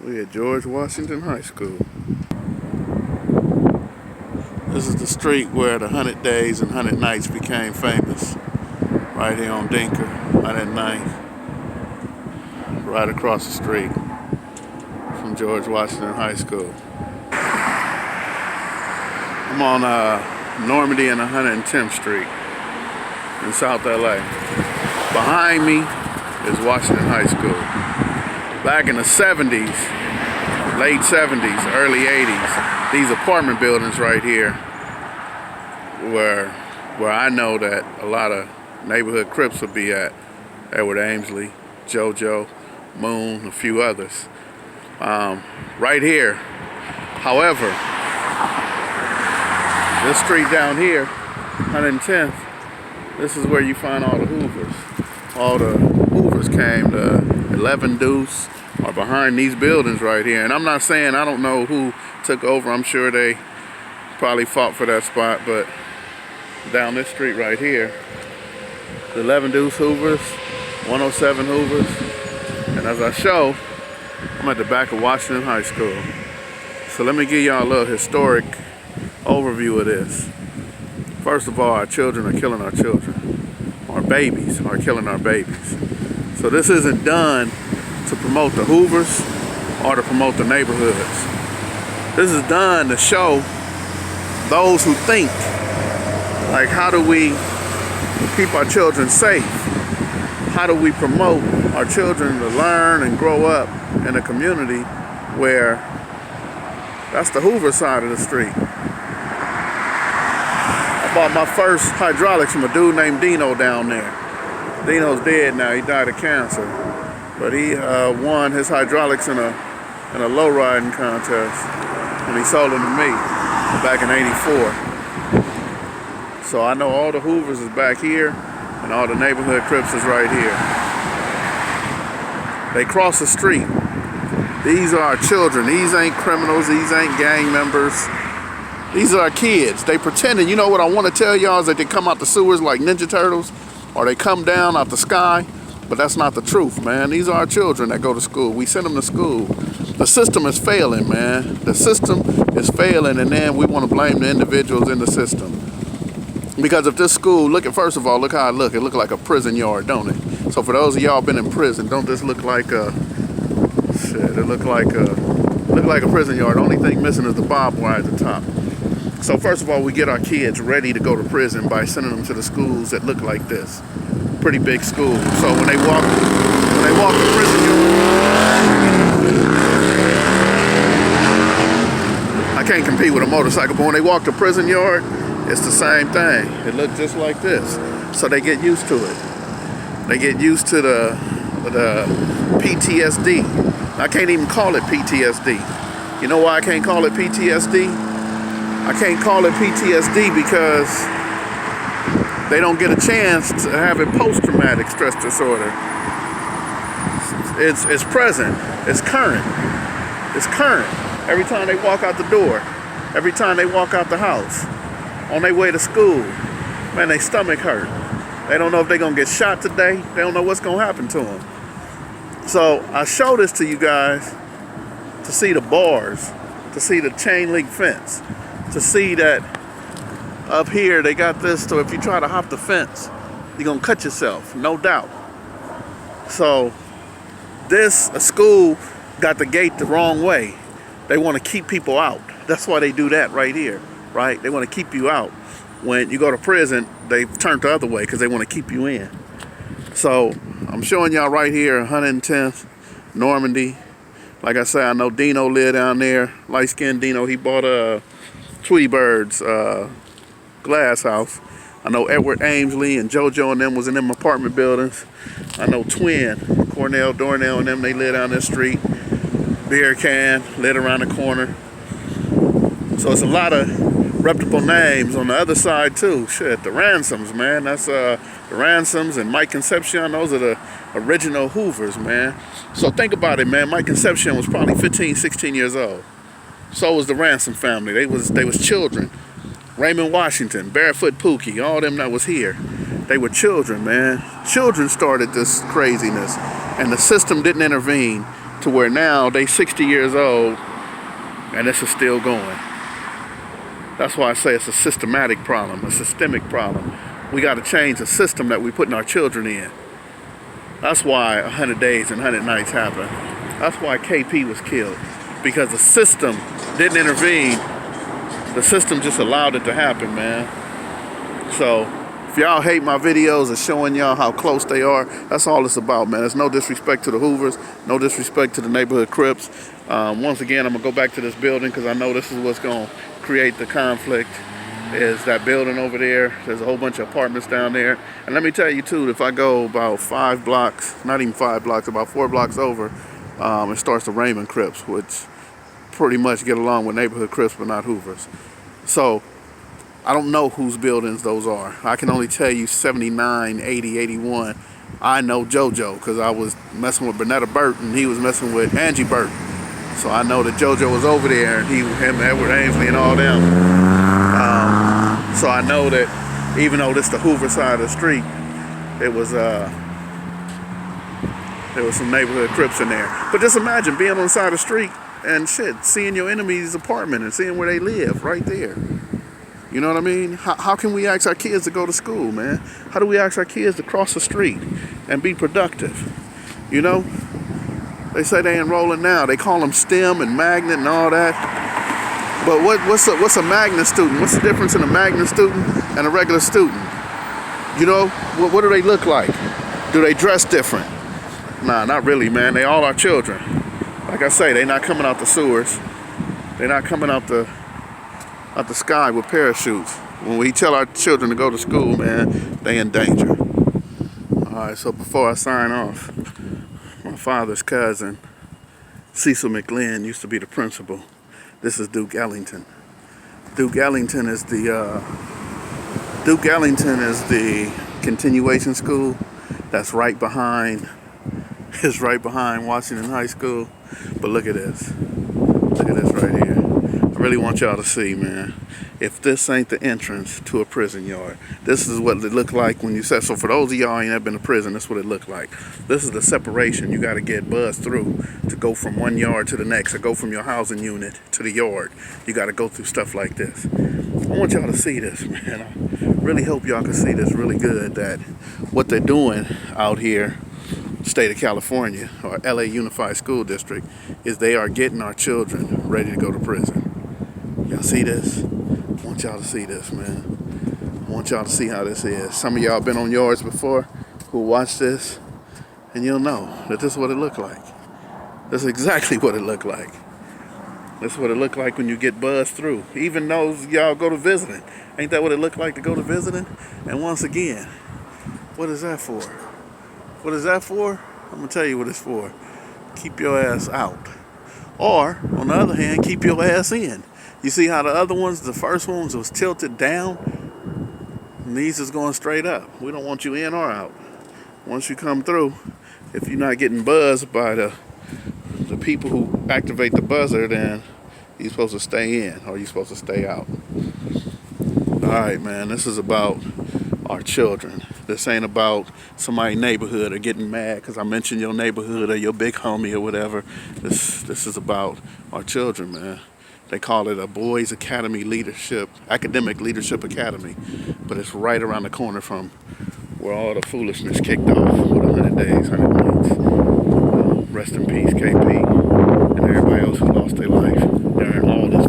We at George Washington High School. This is the street where the 100 Days and 100 Nights became famous. Right here on Dinker, 109th. Right across the street from George Washington High School. I'm on Normandie and 110th Street in South LA. Behind me is Washington High School. Back in the 70s, late 70s, early 80s, these apartment buildings right here where I know that a lot of neighborhood Crips would be at. Edward Amesley, JoJo, Moon, a few others. Right here, however, this street down here, 110th, this is where you find all the Hoovers. All the Hoovers came, the 11 Deuce are behind these buildings right here. And I'm not saying I don't know who took over. I'm sure they probably fought for that spot, but down this street right here, the 11 Deuce Hoovers, 107 Hoovers, and as I show, I'm at the back of Washington High School. So let me give y'all a little historic overview of this. First of all, our children are killing our children. Our babies are killing our babies. So this isn't done to promote the Hoovers or to promote the neighborhoods. This is done to show those who think, like, how do we keep our children safe? How do we promote our children to learn and grow up in a community where that's the Hoover side of the street? I bought my first hydraulics from a dude named Dino down there. Dino's dead now, he died of cancer. But he won his hydraulics in a low riding contest. And he sold them to me back in '84. So I know all the Hoovers is back here and all the neighborhood Crips is right here. They cross the street. These are our children. These ain't criminals. These ain't gang members. These are our kids. They pretending. You know what I want to tell y'all is that they come out the sewers like Ninja Turtles, or they come down out the sky, but that's not the truth, man. These are our children that go to school. We send them to school. The system is failing, man. The system is failing, and then we want to blame the individuals in the system. Because if this school, first of all, look how it look. It look like a prison yard, don't it? So for those of y'all been in prison, don't this look like a, shit, it look like a prison yard. The only thing missing is the barbed wire at the top. So first of all, we get our kids ready to go to prison by sending them to the schools that look like this. Pretty big schools. So when they walk to prison yard, I can't compete with a motorcycle, but when they walk to prison yard, it's the same thing. It looks just like this. So they get used to it. They get used to the PTSD. I can't even call it PTSD. You know why I can't call it PTSD? I can't call it PTSD because they don't get a chance to have it post-traumatic stress disorder. It's present. It's current. It's current. Every time they walk out the door, every time they walk out the house, on their way to school, man, their stomach hurt. They don't know if they're gonna get shot today. They don't know what's gonna happen to them. So I show this to you guys to see the bars, to see the chain link fence, to see that up here they got this, so if you try to hop the fence, you're gonna cut yourself, no doubt. So a school got the gate the wrong way. They wanna keep people out. That's why they do that right here, right? They wanna keep you out. When you go to prison, they turn the other way because they wanna keep you in. So I'm showing y'all right here, 110th, Normandie. Like I said, I know Dino lived down there, light-skinned Dino. He bought a Tweety Bird's glass house. I know Edward Amesley and JoJo and them was in them apartment buildings. I know Twin, Cornell, Dornell and them, they lived down this street. Beer Can, lived around the corner. So it's a lot of reputable names on the other side too. Shit, the Ransoms, man. That's the Ransoms and Mike Concepcion. Those are the original Hoovers, man. So think about it, man. Mike Concepcion was probably 15, 16 years old. So was the Ransom family. They was children. Raymond Washington, Barefoot Pookie, all them that was here. They were children, man. Children started this craziness, and the system didn't intervene. to where now they 60 years old and this is still going. That's why I say it's a systematic problem, a systemic problem. We got to change the system that we putting our children in. That's why 100 days and 100 nights happened. That's why KP was killed, because the system didn't intervene. The system just allowed it to happen, man. So if y'all hate my videos of showing y'all how close they are, that's all it's about, man. There's no disrespect to the Hoovers, no disrespect to the neighborhood Crips. Once again, I'm gonna go back to this building because I know this is what's gonna create the conflict. Is that building over there. There's a whole bunch of apartments down there. And let me tell you too, if I go about 5 blocks, not even 5 blocks, about 4 blocks over, it starts the Raymond Crips, which pretty much get along with neighborhood Crips, but not Hoovers. So I don't know whose buildings those are. I can only tell you 79, 80, 81. I know JoJo because I was messing with Bernetta Burt and he was messing with Angie Burt. So I know that JoJo was over there and him, Edward Ainsley and all them. So I know that even though this is the Hoover side of the street, there was some neighborhood Crips in there. But just imagine being on the side of the street and shit, seeing your enemy's apartment and seeing where they live right there. You know what I mean? How can we ask our kids to go to school, man? How do we ask our kids to cross the street and be productive? You know? They say they in Rollin now. They call them STEM and magnet and all that. But what's a magnet student? What's the difference in a magnet student and a regular student? You know, what do they look like? Do they dress different? Nah, not really, man. They all are children. Like I say, they not coming out the sewers. They're not coming out the sky with parachutes. When we tell our children to go to school, man, they in danger. All right, so before I sign off, my father's cousin, Cecil McLean, used to be the principal. This is Duke Ellington. Duke Ellington is the continuation school that's right behind. It's right behind Washington High School. But look at this. Look at this right here. I really want y'all to see, man. If this ain't the entrance to a prison yard, this is what it looked like when you said. So for those of y'all who ain't never been to prison, that's what it looked like. This is the separation you got to get buzzed through to go from one yard to the next, or go from your housing unit to the yard. You got to go through stuff like this. I want y'all to see this, man. I really hope y'all can see this really good, that what they're doing out here, state of California, or LA Unified School District, is they are getting our children ready to go to prison. Y'all see this? I want y'all to see this, man. I want y'all to see how this is. Some of y'all been on yards before who watch this, and you'll know that this is what it looked like. This is exactly what it looked like. This is what it looked like when you get buzzed through. Even those y'all go to visiting. Ain't that what it looked like to go to visiting? And once again, what is that for? What is that for? I'm going to tell you what it's for. Keep your ass out. Or, on the other hand, keep your ass in. You see how the other ones, the first ones was tilted down? And these is going straight up. We don't want you in or out. Once you come through, if you're not getting buzzed by the people who activate the buzzer, then you're supposed to stay in or you're supposed to stay out. Alright, man, this is about our children. This ain't about somebody's neighborhood or getting mad because I mentioned your neighborhood or your big homie or whatever. This is about our children, man. They call it a Boys Academy Academic Leadership Academy. But it's right around the corner from where all the foolishness kicked off with 100 days, 100 nights. Rest in peace, KP, and everybody else who lost their life during all this